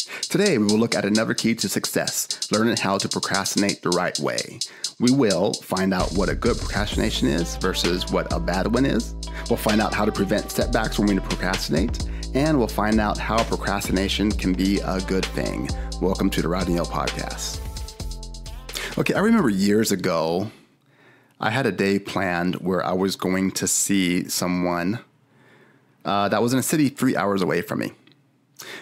Today, we will look at another key to success, learning how to procrastinate the right way. We will find out what a good procrastination is versus what a bad one is. We'll find out how to prevent setbacks when we procrastinate, and we'll find out how procrastination can be a good thing. Welcome to the Rodney Podcast. Okay, I remember years ago, I had a day planned where I was going to see someone that was in a city 3 hours away from me.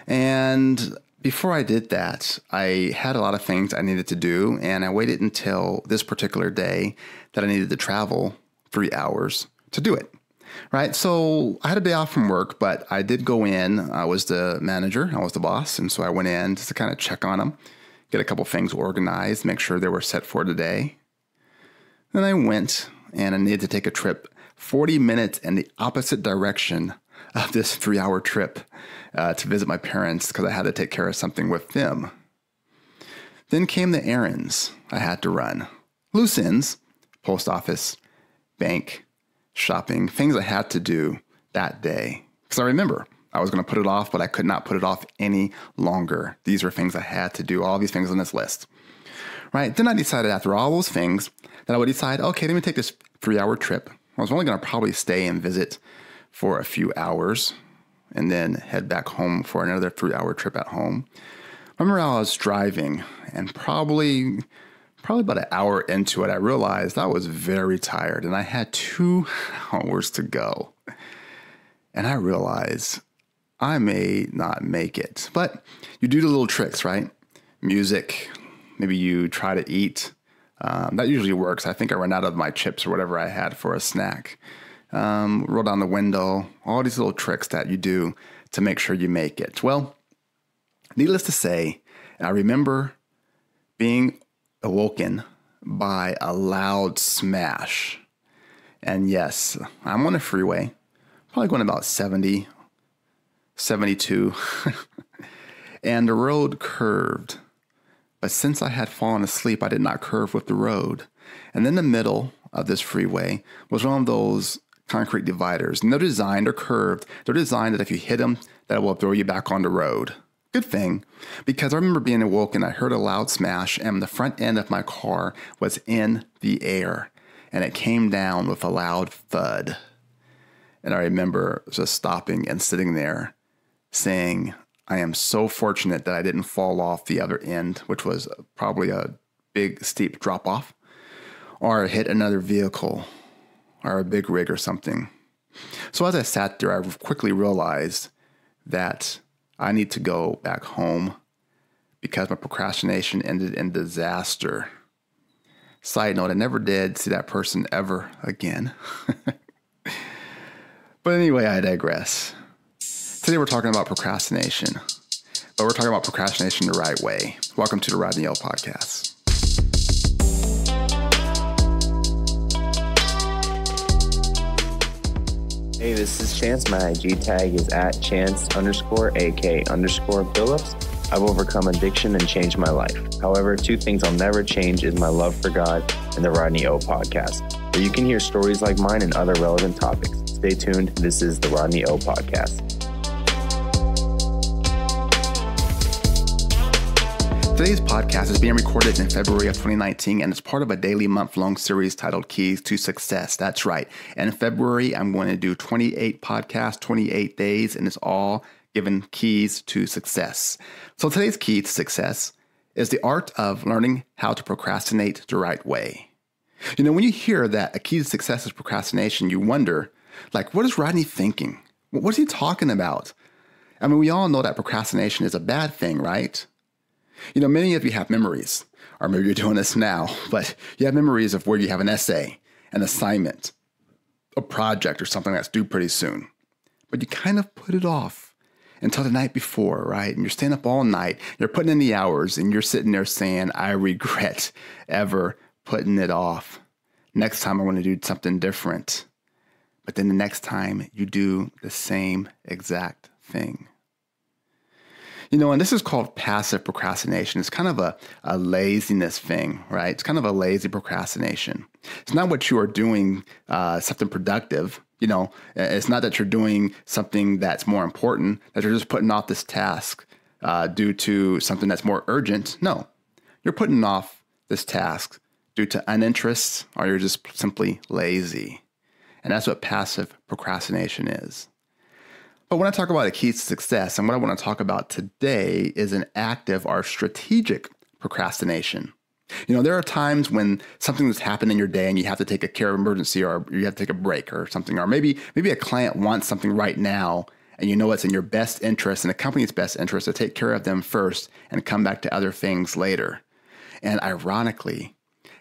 And before I did that, I had a lot of things I needed to do, and I waited until this particular day that I needed to travel 3 hours to do it, right? So I had a day off from work, but I did go in. I was the manager, I was the boss, and so I went in just to kind of check on them, get a couple things organized, make sure they were set for today. Then I went, and I needed to take a trip 40 minutes in the opposite direction of this 3-hour trip to visit my parents because I had to take care of something with them. Then came the errands I had to run. Loose ends, post office, bank, shopping, things I had to do that day. Because I remember I was going to put it off, but I could not put it off any longer. These were things I had to do, all these things on this list. Right? Then I decided after all those things that I would decide, okay, let me take this 3-hour trip. I was only going to probably stay and visit for a few hours and then head back home for another 3-hour trip at home. I remember I was driving, and probably about an hour into it, I realized I was very tired and I had 2 hours to go. And I realized I may not make it. But you do the little tricks, right? Music, maybe you try to eat. That usually works. I think I ran out of my chips or whatever I had for a snack. Roll down the window, all these little tricks that you do to make sure you make it. Well, needless to say, I remember being awoken by a loud smash. And yes, I'm on a freeway, probably going about 70, 72, and the road curved. But since I had fallen asleep, I did not curve with the road. And in the middle of this freeway was one of those concrete dividers. And they're designed, they're curved. They're designed that if you hit them, that will throw you back on the road. Good thing, because I remember being awoken, I heard a loud smash, and the front end of my car was in the air, and it came down with a loud thud. And I remember just stopping and sitting there saying, I am so fortunate that I didn't fall off the other end, which was probably a big, steep drop off, or hit another vehicle or a big rig or something. So as I sat there, I quickly realized that I need to go back home because my procrastination ended in disaster. Side note, I never did see that person ever again. But anyway, I digress. Today we're talking about procrastination, but we're talking about procrastination the right way. Welcome to the Rodney Podcast. Hey, this is Chance. My IG tag is at Chance_AK_Phillips. I've overcome addiction and changed my life. However, 2 things I'll never change is my love for God and the Rodney O Podcast, where you can hear stories like mine and other relevant topics. Stay tuned. This is the Rodney O Podcast. Today's podcast is being recorded in February of 2019, and it's part of a daily month-long series titled Keys to Success. That's right. And in February, I'm going to do 28 podcasts, 28 days, and it's all given keys to success. So today's key to success is the art of learning how to procrastinate the right way. You know, when you hear that a key to success is procrastination, you wonder, like, what is Rodney thinking? What's he talking about? I mean, we all know that procrastination is a bad thing, right? You know, many of you have memories, or maybe you're doing this now, but you have memories of where you have an essay, an assignment, a project, or something that's due pretty soon. But you kind of put it off until the night before, right? And you're staying up all night, you're putting in the hours, and you're sitting there saying, I regret ever putting it off. Next time I want to do something different. But then the next time you do the same exact thing. You know, and this is called passive procrastination. It's kind of a laziness thing, right? It's kind of a lazy procrastination. It's not what you are doing something productive. You know, it's not that you're doing something that's more important, that you're just putting off this task due to something that's more urgent. No, you're putting off this task due to uninterest, or you're just simply lazy. And that's what passive procrastination is. But when I talk about a key to success, and what I want to talk about today is an active or strategic procrastination. There are times when something that's happened in your day and you have to take a care of emergency, or you have to take a break or something, or maybe a client wants something right now, and it's in your best interest and the company's best interest to take care of them first and come back to other things later. And ironically,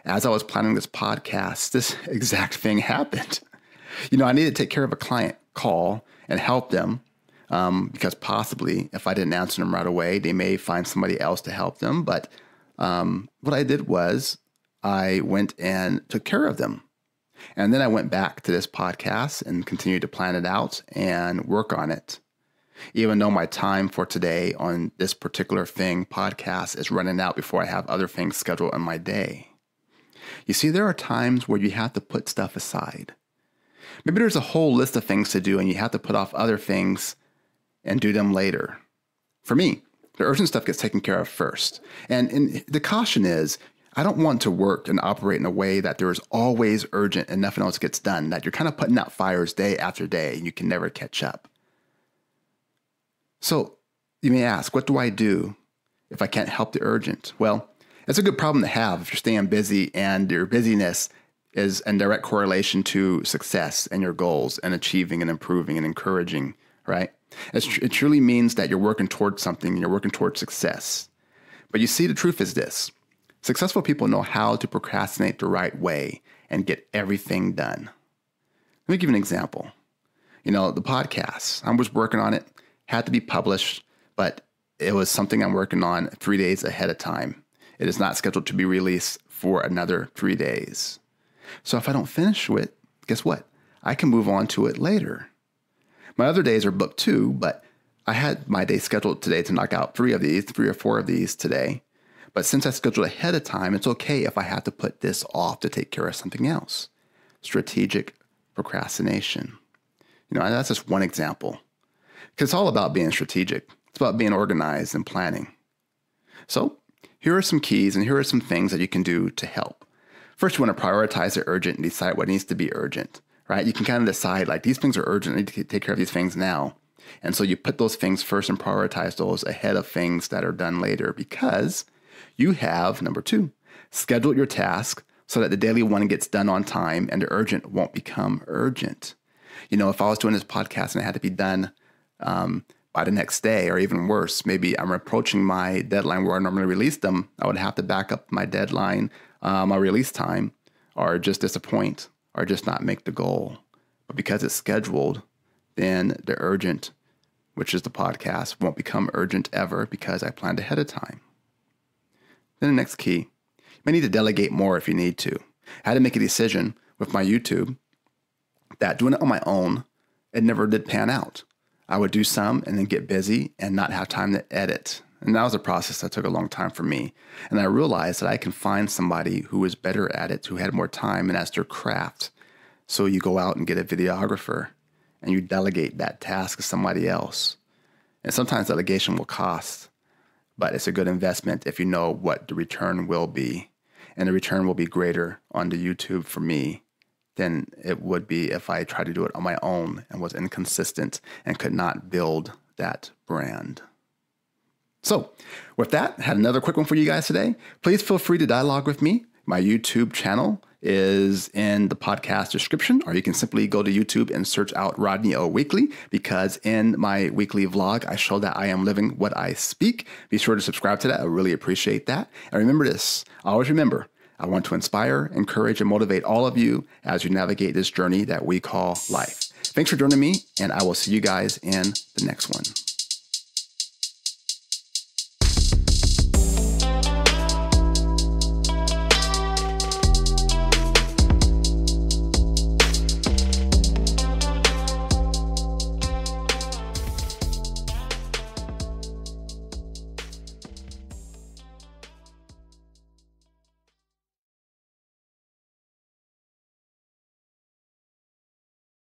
as I was planning this podcast, this exact thing happened. I needed to take care of a client call and help them because possibly if I didn't answer them right away, they may find somebody else to help them. But what I did was I went and took care of them. And then I went back to this podcast and continued to plan it out and work on it. Even though my time for today on this particular podcast is running out before I have other things scheduled in my day. You see, there are times where you have to put stuff aside. Maybe there's a whole list of things to do and you have to put off other things and do them later. For me, the urgent stuff gets taken care of first. And the caution is, I don't want to work and operate in a way that there is always urgent and nothing else gets done, that you're kind of putting out fires day after day and you can never catch up. So you may ask, what do I do if I can't help the urgent? Well, it's a good problem to have if you're staying busy and your busyness is in direct correlation to success and your goals and achieving and improving and encouraging, right? It truly means that you're working towards something and you're working towards success. But you see, the truth is this. Successful people know how to procrastinate the right way and get everything done. Let me give you an example. The podcast, I was working on it, had to be published, but it was something I'm working on 3 days ahead of time. It is not scheduled to be released for another 3 days. So if I don't finish it, guess what? I can move on to it later. My other days are booked too, but I had my day scheduled today to knock out 3 or 4 of these today. But since I scheduled ahead of time, it's okay if I have to put this off to take care of something else. Strategic procrastination. That's just one example. Because it's all about being strategic. It's about being organized and planning. So here are some keys and here are some things that you can do to help. First, you want to prioritize the urgent and decide what needs to be urgent, right? You can kind of decide, like, these things are urgent. I need to take care of these things now. And so you put those things first and prioritize those ahead of things that are done later, because you have, number 2, scheduled your task so that the daily one gets done on time and the urgent won't become urgent. If I was doing this podcast and it had to be done by the next day, or even worse, maybe I'm approaching my deadline where I normally release them, I would have to back up my deadline, my release time, or just disappoint, or just not make the goal. But because it's scheduled, then the urgent, which is the podcast, won't become urgent ever because I planned ahead of time. Then the next key, you may need to delegate more if you need to. I had to make a decision with my YouTube that doing it on my own, it never did pan out. I would do some and then get busy and not have time to edit. And that was a process that took a long time for me. And I realized that I can find somebody who was better at it, who had more time, and that's their craft. So you go out and get a videographer and you delegate that task to somebody else. And sometimes delegation will cost, but it's a good investment if you know what the return will be. And the return will be greater on the YouTube for me than it would be if I tried to do it on my own and was inconsistent and could not build that brand. So with that, I had another quick one for you guys today. Please feel free to dialogue with me. My YouTube channel is in the podcast description, or you can simply go to YouTube and search out Rodney O Weekly, because in my weekly vlog, I show that I am living what I speak. Be sure to subscribe to that. I really appreciate that. And remember this, always remember, I want to inspire, encourage, and motivate all of you as you navigate this journey that we call life. Thanks for joining me, and I will see you guys in the next one.